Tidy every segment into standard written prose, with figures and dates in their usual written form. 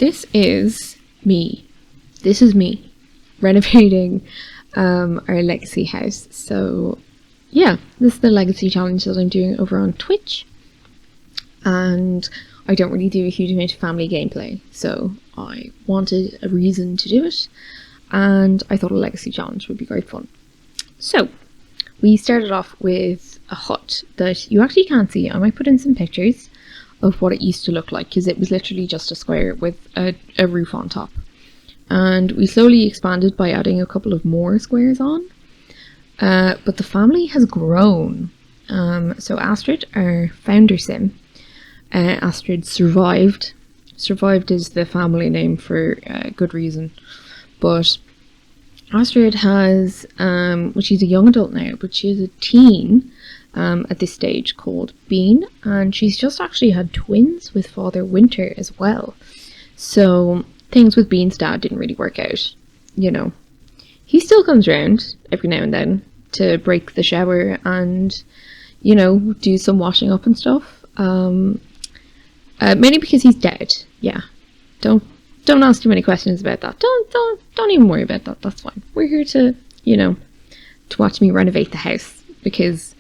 this is me. This is me renovating our legacy house. So yeah, this is the legacy challenge that I'm doing over on Twitch, and I don't really do a huge amount of family gameplay, so I wanted a reason to do it, and I thought a legacy challenge would be great fun. So we started off with a hut that you actually can't see. I might put in some pictures of what it used to look like, because it was literally just a square with a roof on top. And we slowly expanded by adding a couple of more squares on. But the family has grown. So Astrid, our founder sim, Astrid survived. Survived is the family name for good reason. But Astrid has, well, she's a young adult now, but she is a teen at this stage called Bean, and she's just actually had twins with Father Winter as well. So things with Bean's dad didn't really work out, you know. He still comes around every now and then to break the shower and, you know, do some washing up and stuff. Mainly because he's dead. Yeah, don't ask too many questions about that. Don't even worry about that. That's fine. We're here to, you know, to watch me renovate the house, because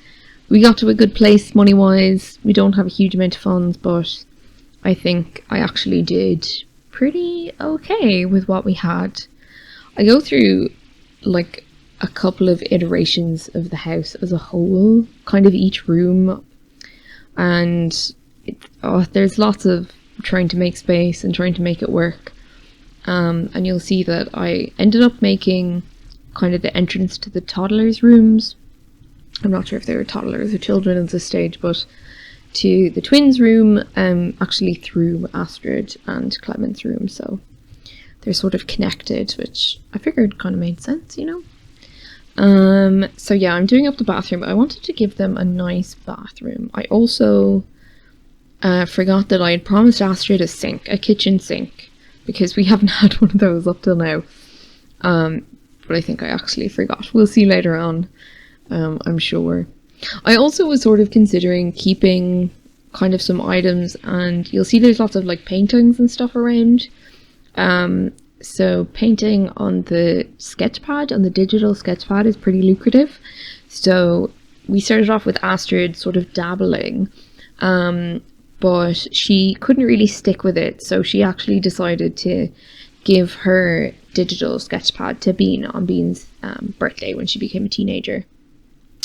we got to a good place money wise. We don't have a huge amount of funds, but I think I actually did pretty okay with what we had. I go through like a couple of iterations of the house as a whole, kind of each room, and there's lots of trying to make space and trying to make it work. And you'll see that I ended up making kind of the entrance to the toddlers' rooms. I'm not sure if they were toddlers or children at this stage, but to the twins' room, actually through Astrid and Clement's room, so they're sort of connected, which I figured kind of made sense, you know. So yeah, I'm doing up the bathroom. I wanted to give them a nice bathroom. I also forgot that I had promised Astrid a sink, a kitchen sink, because we haven't had one of those up till now. But I think I actually forgot. We'll see later on, I'm sure. I also was sort of considering keeping kind of some items, and you'll see there's lots of like paintings and stuff around. So painting on the sketchpad, on the digital sketchpad, is pretty lucrative. So we started off with Astrid sort of dabbling, but she couldn't really stick with it, so she actually decided to give her digital sketchpad to Bean on Bean's birthday when she became a teenager.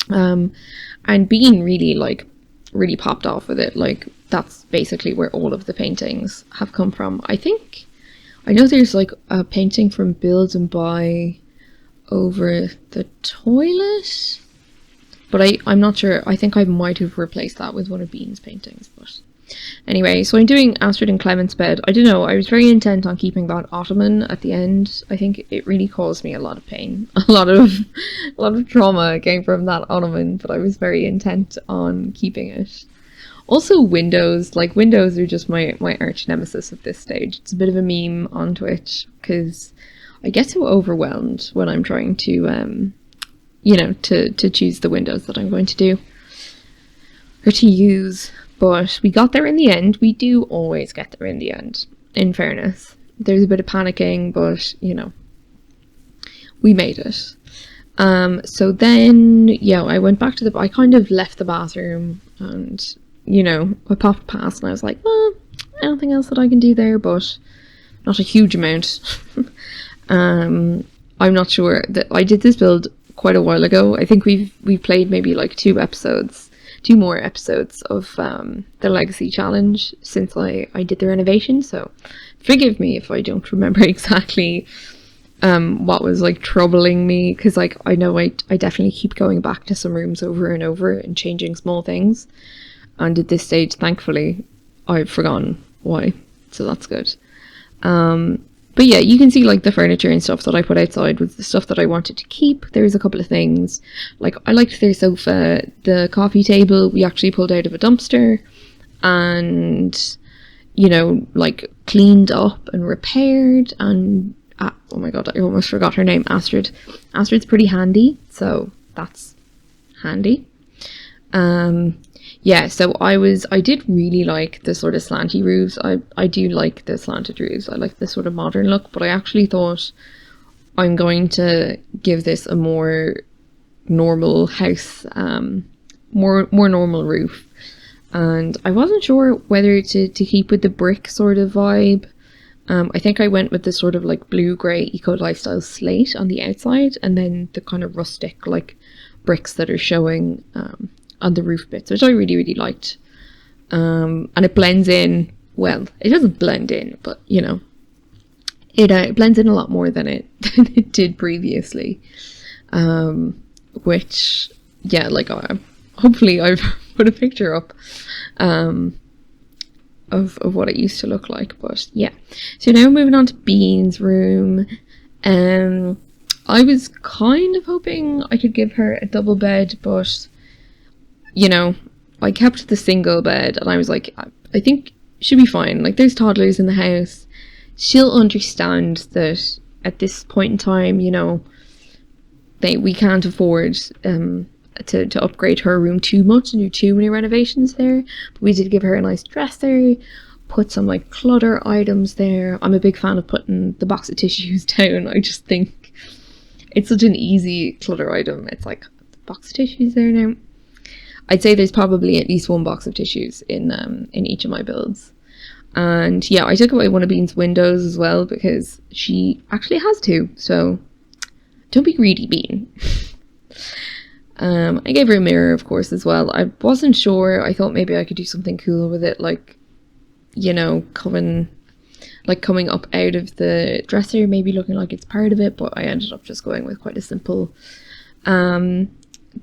And Bean really popped off with it. Like, that's basically where all of the paintings have come from. I know there's like a painting from Build and Buy over the toilet, but I'm not sure. I think I might have replaced that with one of Bean's paintings. But anyway, so I'm doing Astrid and Clement's bed. I don't know, I was very intent on keeping that ottoman at the end. I think it really caused me a lot of pain. A lot of trauma came from that ottoman, but I was very intent on keeping it. Also windows, like windows are just my arch nemesis at this stage. It's a bit of a meme on Twitch, because I get so overwhelmed when I'm trying to, you know, to choose the windows that I'm going to do, or to use. But we got there in the end. We do always get there in the end, in fairness. There's a bit of panicking, but, you know, we made it. So then, yeah, I went back to I kind of left the bathroom, and, you know, I popped past and I was like, well, anything else that I can do there, but not a huge amount. I'm not sure. That I did this build quite a while ago. I think we've played maybe like two more episodes of the Legacy Challenge since I did the renovation, so forgive me if I don't remember exactly what was like troubling me, because like I know I definitely keep going back to some rooms over and over and changing small things, and at this stage thankfully I've forgotten why, so that's good. But yeah, you can see like the furniture and stuff that I put outside was the stuff that I wanted to keep. There's a couple of things, like I liked their sofa, the coffee table we actually pulled out of a dumpster and, you know, like cleaned up and repaired, and oh my god, I almost forgot her name, Astrid. Astrid's pretty handy, so that's handy. yeah, so I did really like the sort of slanty roofs. I do like the slanted roofs. I like the sort of modern look, but I actually thought I'm going to give this a more normal house, more normal roof. And I wasn't sure whether to keep with the brick sort of vibe. I think I went with the sort of like blue-grey eco-lifestyle slate on the outside, and then the kind of rustic like bricks that are showing on the roof bits, which I really, really liked. And it blends in, well, it doesn't blend in, but you know, it blends in a lot more than it did previously. Which, yeah, like hopefully I've put a picture up of what it used to look like. But yeah, so now moving on to Bean's room. I was kind of hoping I could give her a double bed, but you know, I kept the single bed, and I was like, I think she'll be fine. Like, there's toddlers in the house. She'll understand that at this point in time, you know, we can't afford to upgrade her room too much and do too many renovations there. But we did give her a nice dresser, put some like clutter items there. I'm a big fan of putting the box of tissues down. I just think it's such an easy clutter item. It's like, the box of tissues there now. I'd say there's probably at least one box of tissues in each of my builds. And yeah, I took away one of Bean's windows as well because she actually has two, so don't be greedy, Bean. I gave her a mirror, of course, as well. I wasn't sure. I thought maybe I could do something cool with it, like, you know, coming up out of the dresser, maybe looking like it's part of it, but I ended up just going with quite a simple, the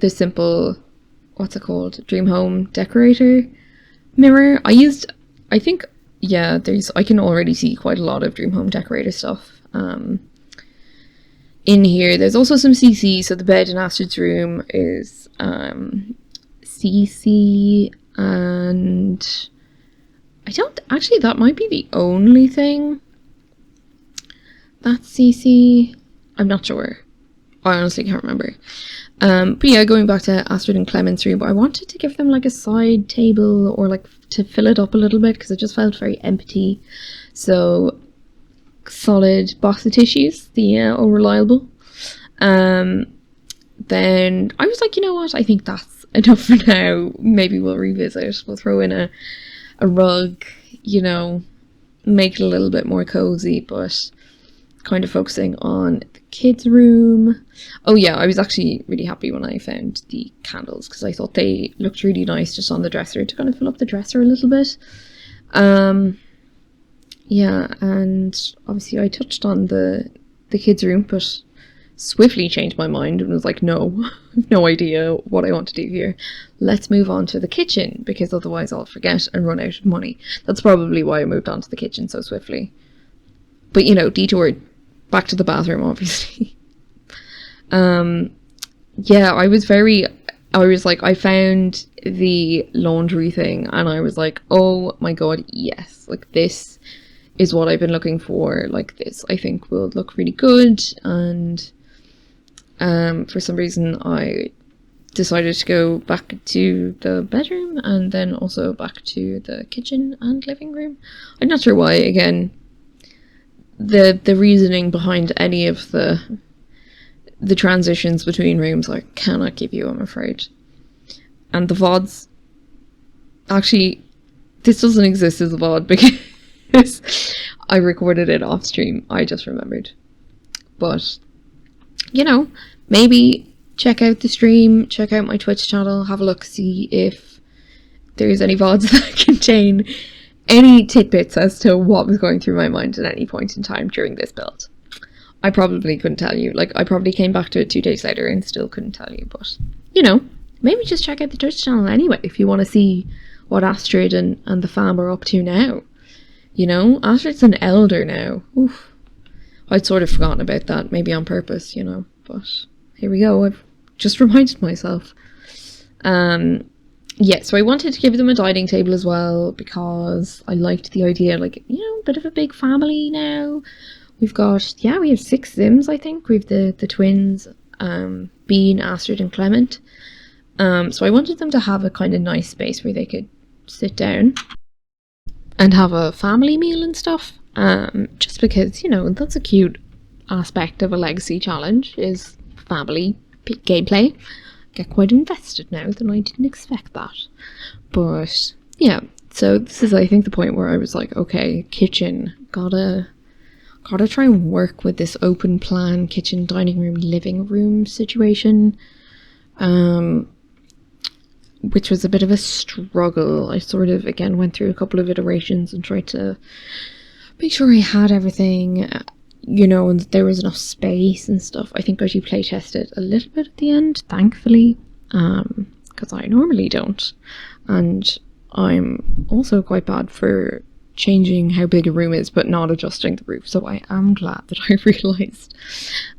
simple, what's it called? Dream Home Decorator mirror. I think, yeah, I can already see quite a lot of Dream Home Decorator stuff in here. There's also some CC, so the bed in Astrid's room is CC, and I don't actually, that might be the only thing that's CC. I'm not sure. I honestly can't remember. But yeah, going back to Astrid and Clement's room, I wanted to give them like a side table or like to fill it up a little bit because it just felt very empty. So solid box of tissues, the all reliable. Then I was like, you know what, I think that's enough for now. Maybe we'll revisit. We'll throw in a rug, you know, make it a little bit more cozy, but kind of focusing on the kids' room. Oh yeah, I was actually really happy when I found the candles because I thought they looked really nice just on the dresser to kind of fill up the dresser a little bit. Yeah, and obviously I touched on the kids' room, but swiftly changed my mind and was like, no, I have no idea what I want to do here. Let's move on to the kitchen, because otherwise I'll forget and run out of money. That's probably why I moved on to the kitchen so swiftly. But, you know, detour back to the bathroom, obviously. Yeah, I was like, I found the laundry thing and I was like, oh my god, yes, like this is what I've been looking for. Like this I think will look really good. And for some reason I decided to go back to the bedroom and then also back to the kitchen and living room. I'm not sure why. Again, the reasoning behind any of the transitions between rooms I cannot give you, I'm afraid. And the VODs, actually this doesn't exist as a VOD because I recorded it off stream, I just remembered. But you know, maybe check out the stream, check out my Twitch channel, have a look, see if there's any VODs that contain any tidbits as to what was going through my mind at any point in time during this build. I probably couldn't tell you. Like, I probably came back to it 2 days later and still couldn't tell you. But, you know, maybe just check out the Twitch channel anyway if you want to see what Astrid and the fam are up to now. You know, Astrid's an elder now. Oof. I'd sort of forgotten about that, maybe on purpose, you know. But here we go. I've just reminded myself. Yeah, so I wanted to give them a dining table as well because I liked the idea, like, you know, a bit of a big family now. We've got, yeah, we have 6 Sims, I think. We have the twins, Bean, Astrid and Clement. So I wanted them to have a kind of nice space where they could sit down and have a family meal and stuff. Just because, you know, that's a cute aspect of a legacy challenge, is family gameplay. Get quite invested now, that I didn't expect that. But yeah, so this is, I think, the point where I was like, okay, kitchen, gotta try and work with this open plan kitchen, dining room, living room situation, which was a bit of a struggle. I sort of, again, went through a couple of iterations and tried to make sure I had everything, you know, and there was enough space and stuff. I think I do play test it a little bit at the end, thankfully, because I normally don't. And I'm also quite bad for changing how big a room is but not adjusting the roof, so I am glad that I realised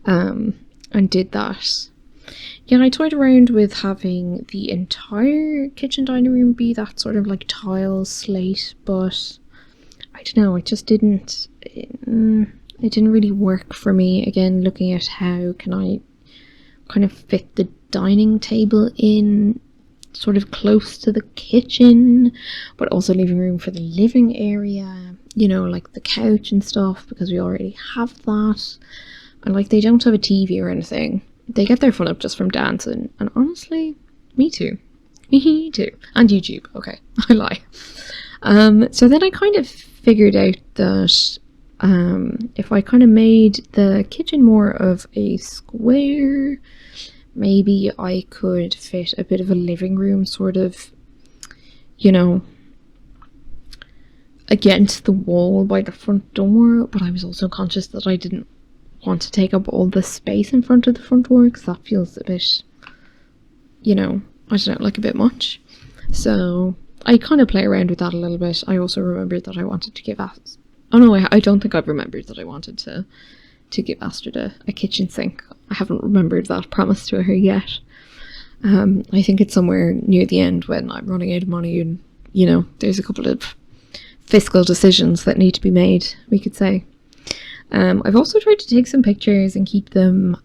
and did that. Yeah, I toyed around with having the entire kitchen dining room be that sort of like tile slate, but I don't know, it just didn't really work for me. Again, looking at how can I kind of fit the dining table in sort of close to the kitchen, but also leaving room for the living area, you know, like the couch and stuff, because we already have that. And like, they don't have a TV or anything. They get their fun up just from dancing, and honestly, me too. Me too. And YouTube. Okay, I lie. So then I kind of figured out that if I kind of made the kitchen more of a square, maybe I could fit a bit of a living room sort of, you know, against the wall by the front door. But I was also conscious that I didn't want to take up all the space in front of the front door, because that feels a bit, you know, I don't know, like a bit much. So I kind of play around with that a little bit. I also remembered that I wanted to give I don't think I've remembered that I wanted to give Astrid a kitchen sink. I haven't remembered that promise to her yet. I think it's somewhere near the end when I'm running out of money and, you know, there's a couple of fiscal decisions that need to be made, we could say. I've also tried to take some pictures and keep them.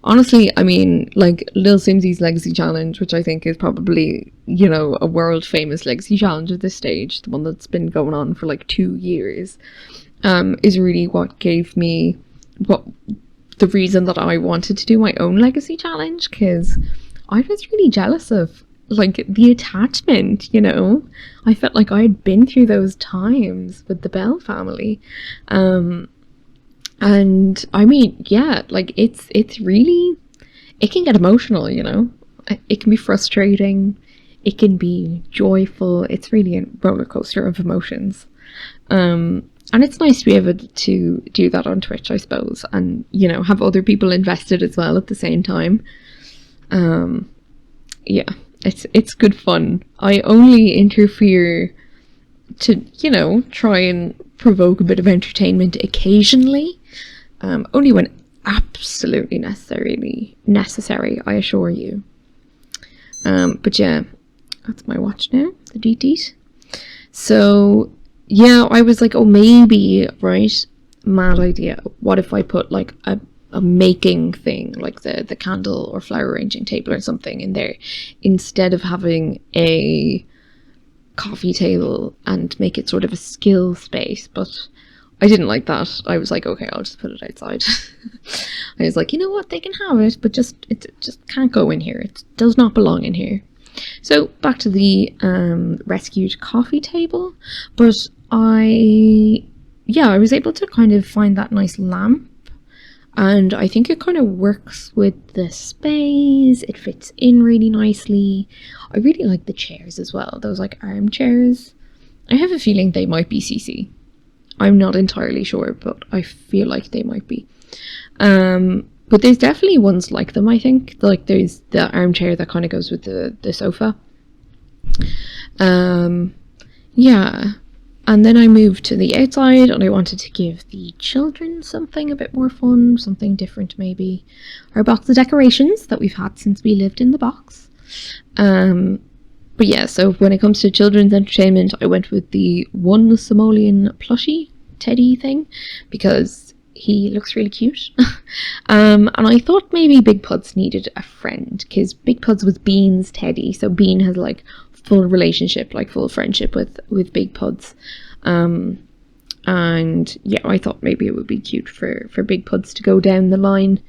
Honestly, I mean, like 𝓢𝓲𝓮𝓮𝓭𝓫 legacy challenge, which I think is probably, you know, a world famous legacy challenge at this stage, the one that's been going on for like 2 years, is really what gave me the reason that I wanted to do my own legacy challenge, because I was really jealous of like the attachment, you know. I felt like I had been through those times with the Bell family, and I mean, yeah, like it's really, it can get emotional, you know. It can be frustrating, it can be joyful. It's really a roller coaster of emotions, and it's nice to be able to do that on Twitch, I suppose, and, you know, have other people invested as well at the same time. Yeah, it's good fun. I only interfere to, you know, try and provoke a bit of entertainment occasionally, only when absolutely necessary, I assure you. But yeah, that's my watch now, the DT. So yeah, I was like, oh, maybe, right, mad idea, what if I put like a making thing, like the candle or flower arranging table or something in there, instead of having a coffee table, and make it sort of a skill space. But I didn't like that. I was like, okay, I'll just put it outside. I was like, you know what, they can have it, but it just can't go in here. It does not belong in here. So back to the rescued coffee table. But I was able to kind of find that nice lamp, and I think it kind of works with the space. It fits in really nicely. I really like the chairs as well, those like armchairs. I have a feeling they might be CC. I'm not entirely sure, but I feel like they might be. But there's definitely ones like them, I think. Like there's the armchair that kind of goes with the sofa. Yeah. And then I moved to the outside, and I wanted to give the children something a bit more fun, something different maybe. Our box of decorations that we've had since we lived in the box. But yeah, so when it comes to children's entertainment, I went with the one Somalian plushie teddy thing, because he looks really cute. And I thought maybe Big Puds needed a friend, because Big Puds was Bean's teddy, so Bean has like full relationship, like full friendship with Big Puds. And yeah, I thought maybe it would be cute for Big Puds to go down the line,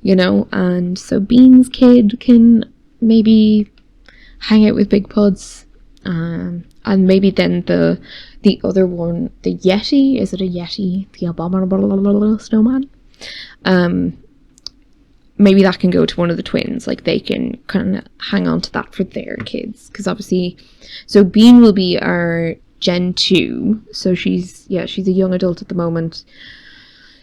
you know, and so Bean's kid can maybe hang out with Big Puds, and maybe then the other one, the Yeti, is it a Yeti? The abominable snowman? Maybe that can go to one of the twins, like they can kind of hang on to that for their kids, because obviously, so Bean will be our Gen 2, so she's a young adult at the moment,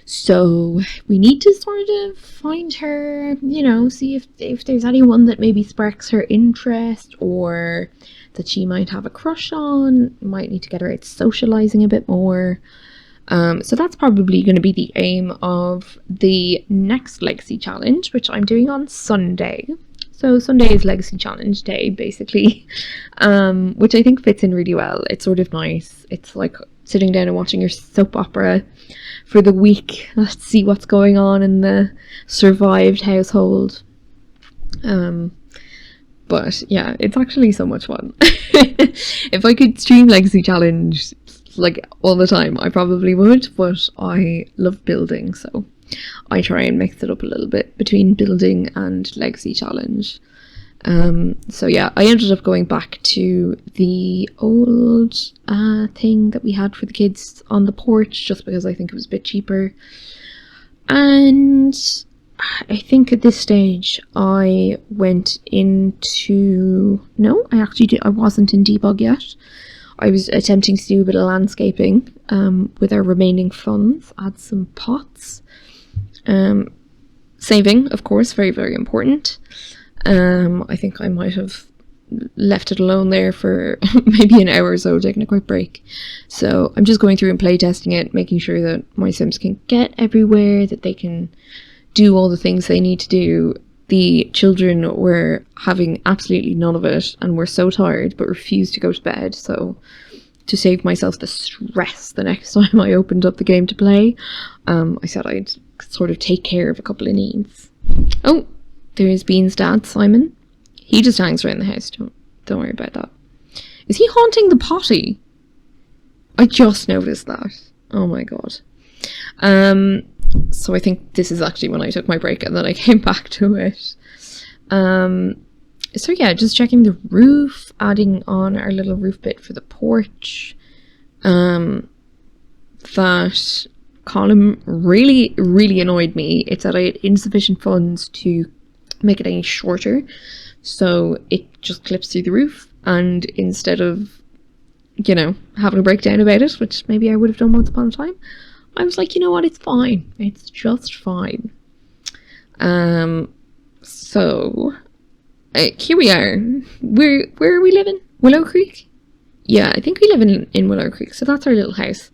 so we need to sort of find her, you know, see if there's anyone that maybe sparks her interest, or that she might have a crush on. Might need to get her out socializing a bit more. So that's probably going to be the aim of the next Legacy Challenge, which I'm doing on Sunday. So Sunday is Legacy Challenge Day, basically, which I think fits in really well. It's sort of nice. It's like sitting down and watching your soap opera for the week. Let's see what's going on in the survived household. But yeah, it's actually so much fun. If I could stream Legacy Challenge like all the time, I probably would, but I love building, so I try and mix it up a little bit between building and Legacy Challenge. So yeah, I ended up going back to the old thing that we had for the kids on the porch, just because I think it was a bit cheaper. And I think at this stage I went into... No, I wasn't in debug yet. I was attempting to do a bit of landscaping with our remaining funds, add some pots. Saving, of course, very, very important. I think I might have left it alone there for maybe an hour or so, taking a quick break. So I'm just going through and play testing it, making sure that my Sims can get everywhere, that they can do all the things they need to do. The children were having absolutely none of it and were so tired but refused to go to bed, so to save myself the stress the next time I opened up the game to play, I said I'd sort of take care of a couple of needs. Oh, there's Bean's dad, Simon. He just hangs around the house, don't worry about that. Is he haunting the potty? I just noticed that. Oh my god. So I think this is actually when I took my break and then I came back to it. So yeah, just checking the roof, adding on our little roof bit for the porch. That column really, really annoyed me. It's that I had insufficient funds to make it any shorter, so it just clips through the roof, and instead of, you know, having a breakdown about it, which maybe I would have done once upon a time, I was like, you know what, it's fine. It's just fine. So here we are. Where are we living? Willow Creek? Yeah, I think we live in Willow Creek, so that's our little house.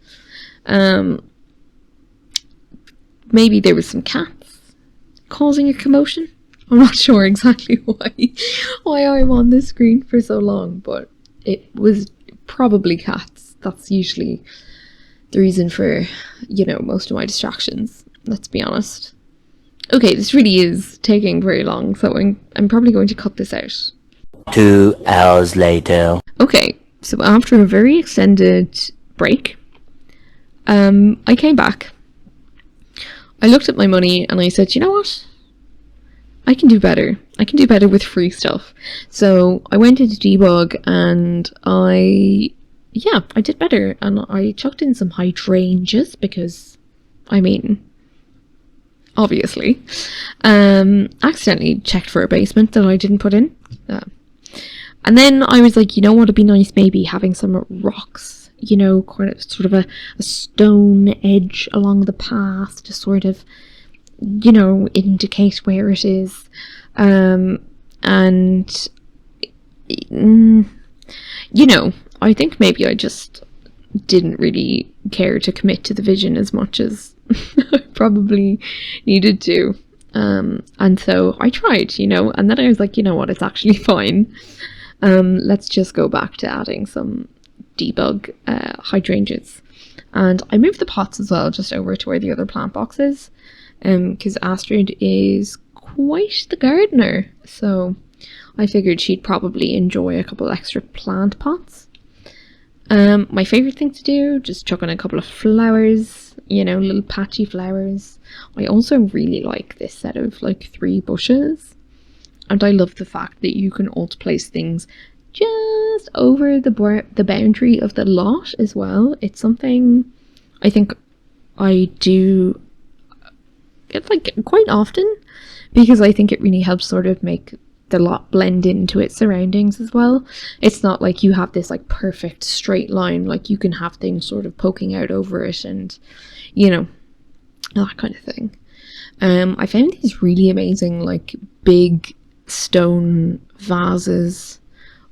Maybe there was some cats causing a commotion. I'm not sure exactly why I'm on this screen for so long, but it was probably cats. That's usually the reason for, you know, most of my distractions, let's be honest. Okay, this really is taking very long, so I'm probably going to cut this out. 2 hours later. Okay, so after a very extended break, I came back. I looked at my money and I said, you know what? I can do better. I can do better with free stuff. So I went into debug and I did better, and I chucked in some hydrangeas because, I mean, obviously. Accidentally checked for a basement that I didn't put in. And then I was like, you know what, it'd be nice maybe having some rocks, you know, kind of sort of a stone edge along the path to sort of, you know, indicate where it is. And, you know, I think maybe I just didn't really care to commit to the vision as much as I probably needed to. And so I tried, you know, and then I was like, you know what, it's actually fine. Let's just go back to adding some debug hydrangeas. And I moved the pots as well just over to where the other plant box is, because Astrid is quite the gardener, so I figured she'd probably enjoy a couple extra plant pots. My favourite thing to do, just chuck in a couple of flowers, you know, little patchy flowers. I also really like this set of like 3 bushes, and I love the fact that you can also place things just over the boundary of the lot as well. It's something I think I do get like quite often, because I think it really helps sort of make the lot blend into its surroundings as well. It's not like you have this like perfect straight line, like you can have things sort of poking out over it and, you know, that kind of thing. I found these really amazing like big stone vases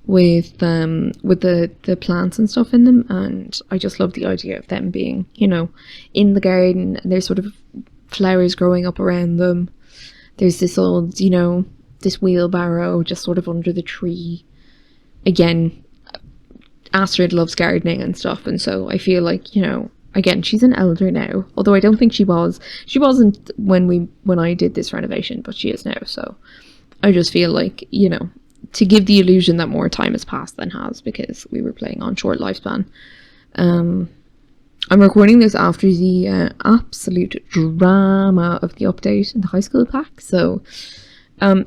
with the plants and stuff in them, and I just love the idea of them being, you know, in the garden, and there's sort of flowers growing up around them. There's this old, you know, this wheelbarrow just sort of under the tree. Again, Astrid loves gardening and stuff, and so I feel like, you know, again, she's an elder now, although I don't think she wasn't when I did this renovation, but she is now. So I just feel like, you know, to give the illusion that more time has passed than has, because we were playing on short lifespan. I'm recording this after the absolute drama of the update in the high school pack, so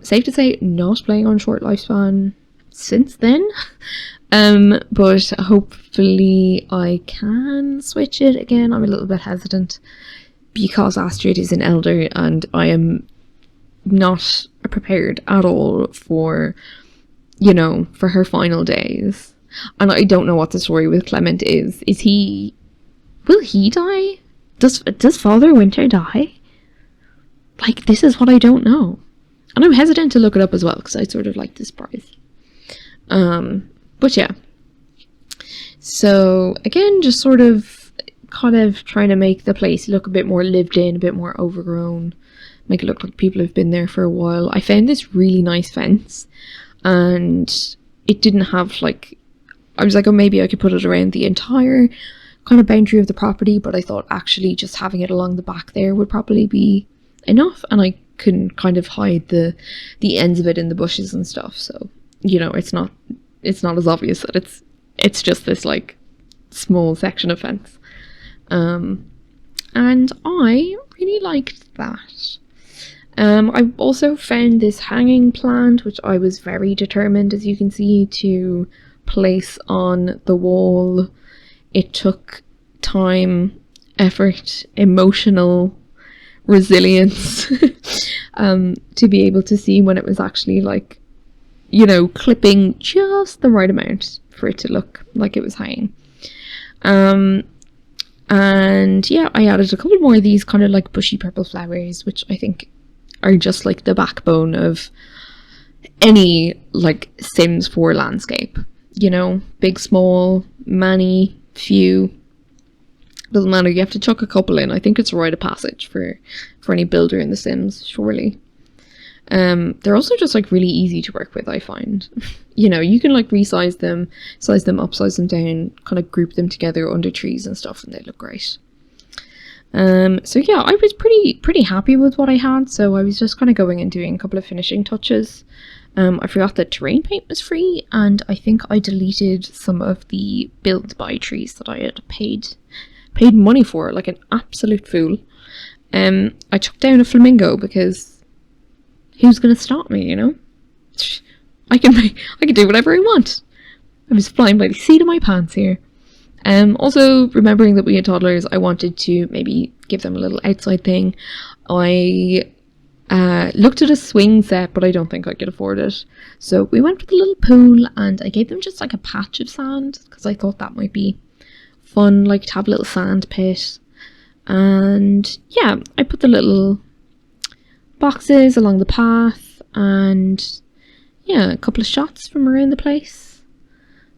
safe to say not playing on short lifespan since then. But hopefully I can switch it again. I'm a little bit hesitant because Astrid is an elder and I am not prepared at all for, you know, for her final days. And I don't know what the story with Clement is. Will he die? Does Father Winter die? Like, this is what I don't know. And I'm hesitant to look it up as well, because I sort of like the surprise. But yeah. So, again, just sort of kind of trying to make the place look a bit more lived in, a bit more overgrown. Make it look like people have been there for a while. I found this really nice fence, and it didn't have like, I was like, oh, maybe I could put it around the entire kind of boundary of the property, but I thought actually just having it along the back there would probably be enough, and I can kind of hide the ends of it in the bushes and stuff, so, you know, it's not as obvious that it's just this like small section of fence. And I really liked that. I also found this hanging plant, which I was very determined, as you can see, to place on the wall. It took time, effort, emotional resilience to be able to see when it was actually like, you know, clipping just the right amount for it to look like it was hanging. And yeah, I added a couple more of these kind of like bushy purple flowers, which I think are just like the backbone of any like Sims 4 landscape, you know, big, small, many, few, doesn't matter, you have to chuck a couple in. I think it's a rite of passage for any builder in The Sims, surely. They're also just like really easy to work with, I find. You know, you can like resize them, size them up, size them down, kind of group them together under trees and stuff, and they look great. So yeah, I was pretty happy with what I had, so I was just kind of going and doing a couple of finishing touches. I forgot that terrain paint was free, and I think I deleted some of the build by trees that I had paid money for, like an absolute fool. I chucked down a flamingo because who's gonna stop me, you know? I can do whatever I want. I was flying by the seat of my pants here. Also, remembering that we had toddlers, I wanted to maybe give them a little outside thing. I looked at a swing set, but I don't think I could afford it. So we went with a little pool, and I gave them just like a patch of sand, because I thought that might be fun, like to have a little sand pit. And yeah, I put the little boxes along the path, and yeah, a couple of shots from around the place.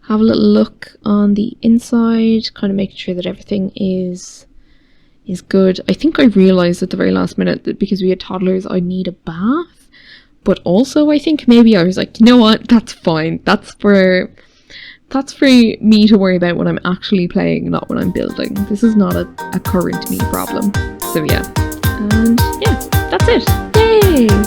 Have a little look on the inside, kind of making sure that everything is good. I think I realised at the very last minute that because we had toddlers, I'd need a bath. But also I think maybe I was like, you know what, that's fine. That's for That's for me to worry about when I'm actually playing, not when I'm building. This is not a current me problem. So yeah. And yeah, that's it. Yay!